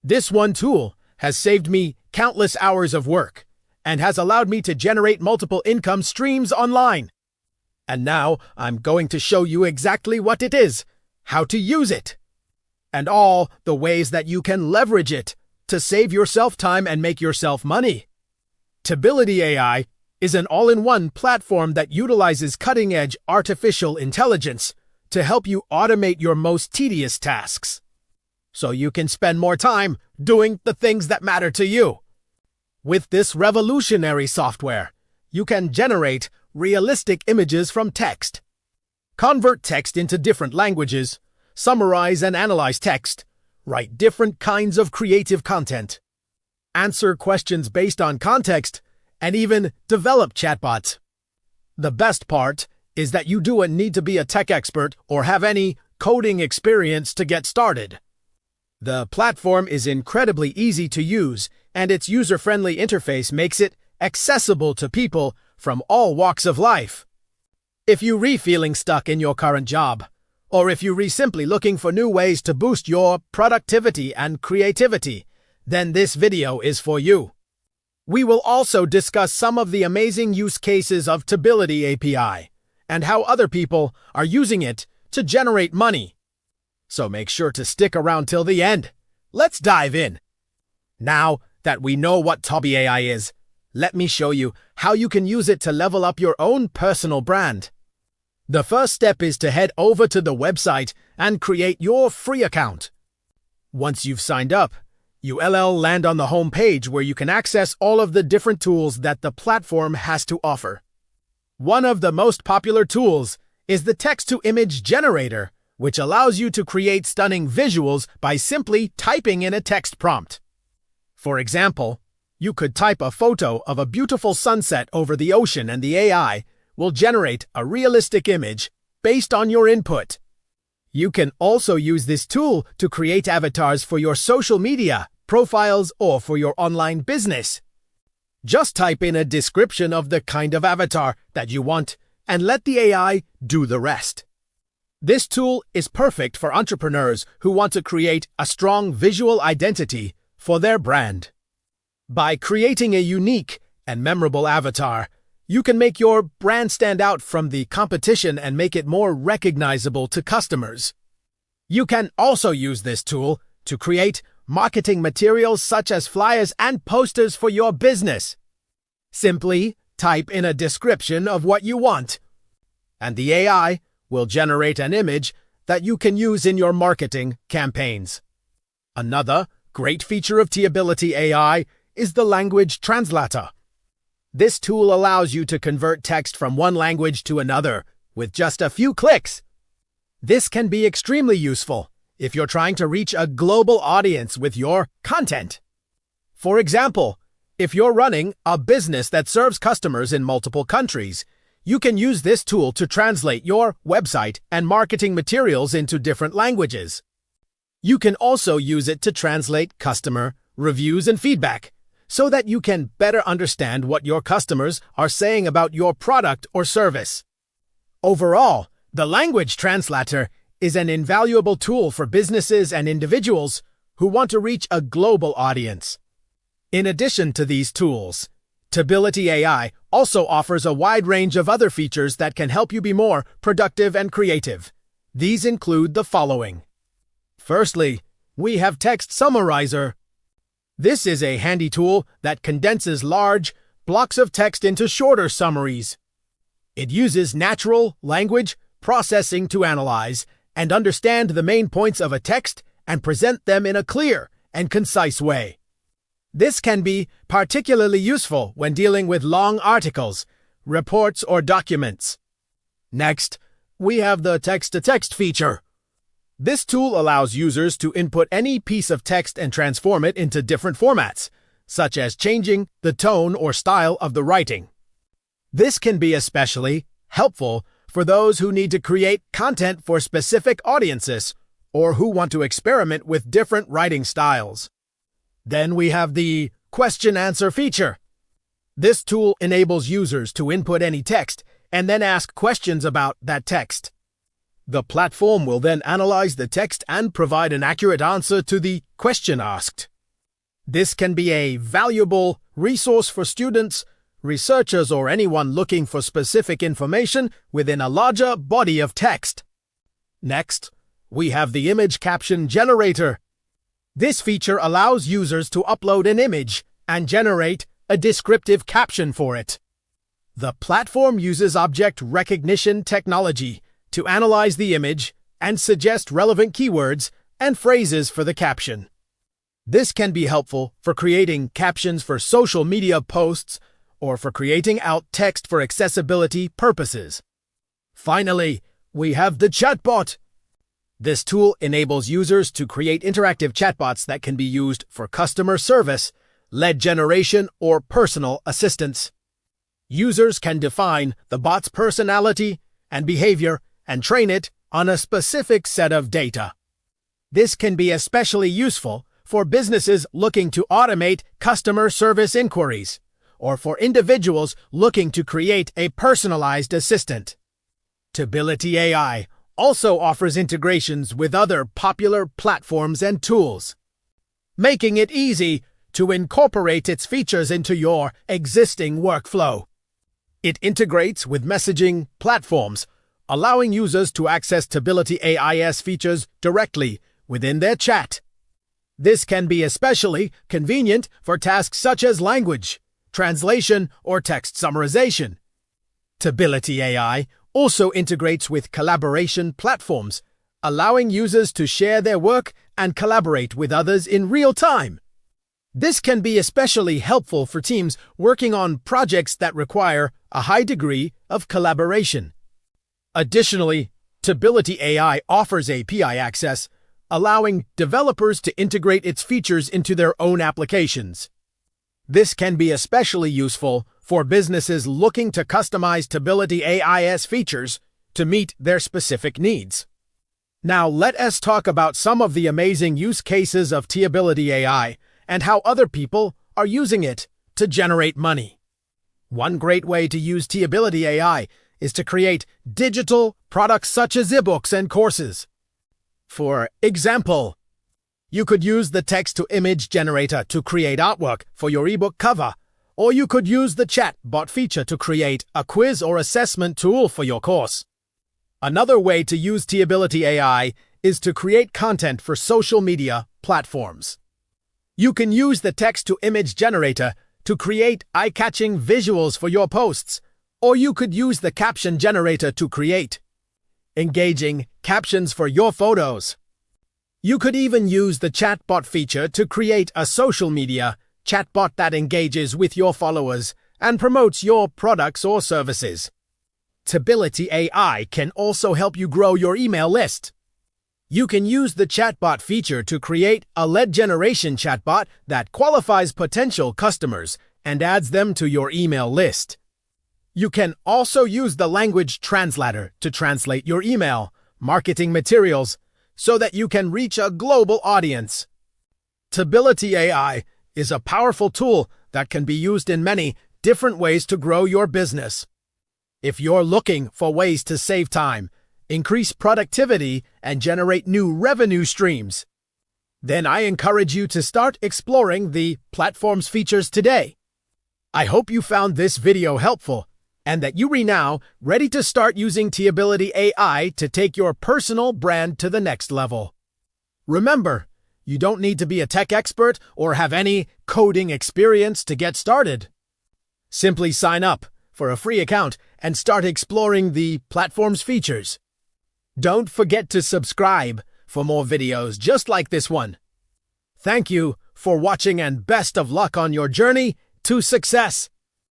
This one tool has saved me countless hours of work and has allowed me to generate multiple income streams online. And now I'm going to show you exactly what it is, how to use it, and all the ways that you can leverage it to save yourself time and make yourself money. Tability AI is an all-in-one platform that utilizes cutting-edge artificial intelligence to help you automate your most tedious tasks, so you can spend more time doing the things that matter to you. With this revolutionary software, you can generate realistic images from text, convert text into different languages, summarize and analyze text, write different kinds of creative content, answer questions based on context, and even develop chatbots. The best part is that you don't need to be a tech expert or have any coding experience to get started. The platform is incredibly easy to use, and its user-friendly interface makes it accessible to people from all walks of life. If you're feeling stuck in your current job, or if you're simply looking for new ways to boost your productivity and creativity, then this video is for you. We will also discuss some of the amazing use cases of Tability API and how other people are using it to generate money. So make sure to stick around till the end. Let's dive in. Now that we know what Tability AI is, let me show you how you can use it to level up your own personal brand. The first step is to head over to the website and create your free account. Once you've signed up, you'll land on the home page where you can access all of the different tools that the platform has to offer. One of the most popular tools is the text-to-image generator, which allows you to create stunning visuals by simply typing in a text prompt. For example, you could type a photo of a beautiful sunset over the ocean and the AI will generate a realistic image based on your input. You can also use this tool to create avatars for your social media, profiles, or for your online business. Just type in a description of the kind of avatar that you want and let the AI do the rest. This tool is perfect for entrepreneurs who want to create a strong visual identity for their brand. By creating a unique and memorable avatar, you can make your brand stand out from the competition and make it more recognizable to customers. You can also use this tool to create marketing materials such as flyers and posters for your business. Simply type in a description of what you want, and the AI will generate an image that you can use in your marketing campaigns. Another great feature of Tability AI is the language translator. This tool allows you to convert text from one language to another with just a few clicks. This can be extremely useful if you're trying to reach a global audience with your content. For example, if you're running a business that serves customers in multiple countries, you can use this tool to translate your website and marketing materials into different languages. You can also use it to translate customer reviews and feedback, so that you can better understand what your customers are saying about your product or service. Overall, the language translator is an invaluable tool for businesses and individuals who want to reach a global audience. In addition to these tools, Tability AI also offers a wide range of other features that can help you be more productive and creative. These include the following. Firstly, we have Text Summarizer. This is a handy tool that condenses large blocks of text into shorter summaries. It uses natural language processing to analyze and understand the main points of a text and present them in a clear and concise way. This can be particularly useful when dealing with long articles, reports, or documents. Next, we have the text-to-text feature. This tool allows users to input any piece of text and transform it into different formats, such as changing the tone or style of the writing. This can be especially helpful for those who need to create content for specific audiences or who want to experiment with different writing styles. Then we have the question-answer feature. This tool enables users to input any text and then ask questions about that text. The platform will then analyze the text and provide an accurate answer to the question asked. This can be a valuable resource for students, researchers, or anyone looking for specific information within a larger body of text. Next, we have the image caption generator. This feature allows users to upload an image and generate a descriptive caption for it. The platform uses object recognition technology to analyze the image and suggest relevant keywords and phrases for the caption. This can be helpful for creating captions for social media posts or for creating alt text for accessibility purposes. Finally, we have the chatbot. This tool enables users to create interactive chatbots that can be used for customer service, lead generation, or personal assistance. Users can define the bot's personality and behavior and train it on a specific set of data. This can be especially useful for businesses looking to automate customer service inquiries, or for individuals looking to create a personalized assistant. Tability AI also offers integrations with other popular platforms and tools, making it easy to incorporate its features into your existing workflow. It integrates with messaging platforms, allowing users to access Tability AI's features directly within their chat. This can be especially convenient for tasks such as language translation, or text summarization. Tability AI also integrates with collaboration platforms, allowing users to share their work and collaborate with others in real time. This can be especially helpful for teams working on projects that require a high degree of collaboration. Additionally, Tability AI offers API access, allowing developers to integrate its features into their own applications. This can be especially useful for businesses looking to customize Tability AI's features to meet their specific needs. Now let us talk about some of the amazing use cases of Tability AI and how other people are using it to generate money. One great way to use Tability AI is to create digital products such as ebooks and courses. For example, you could use the text-to-image generator to create artwork for your ebook cover, or you could use the chatbot feature to create a quiz or assessment tool for your course. Another way to use Tability AI is to create content for social media platforms. You can use the text-to-image generator to create eye-catching visuals for your posts, or you could use the caption generator to create engaging captions for your photos. You could even use the chatbot feature to create a social media chatbot that engages with your followers and promotes your products or services. Tability AI can also help you grow your email list. You can use the chatbot feature to create a lead generation chatbot that qualifies potential customers and adds them to your email list. You can also use the language translator to translate your email marketing materials so that you can reach a global audience. Tability AI is a powerful tool that can be used in many different ways to grow your business. If you're looking for ways to save time, increase productivity, and generate new revenue streams, then I encourage you to start exploring the platform's features today. I hope you found this video helpful and that you are now ready to start using Tability AI to take your personal brand to the next level. Remember, you don't need to be a tech expert or have any coding experience to get started. Simply sign up for a free account and start exploring the platform's features. Don't forget to subscribe for more videos just like this one. Thank you for watching and best of luck on your journey to success.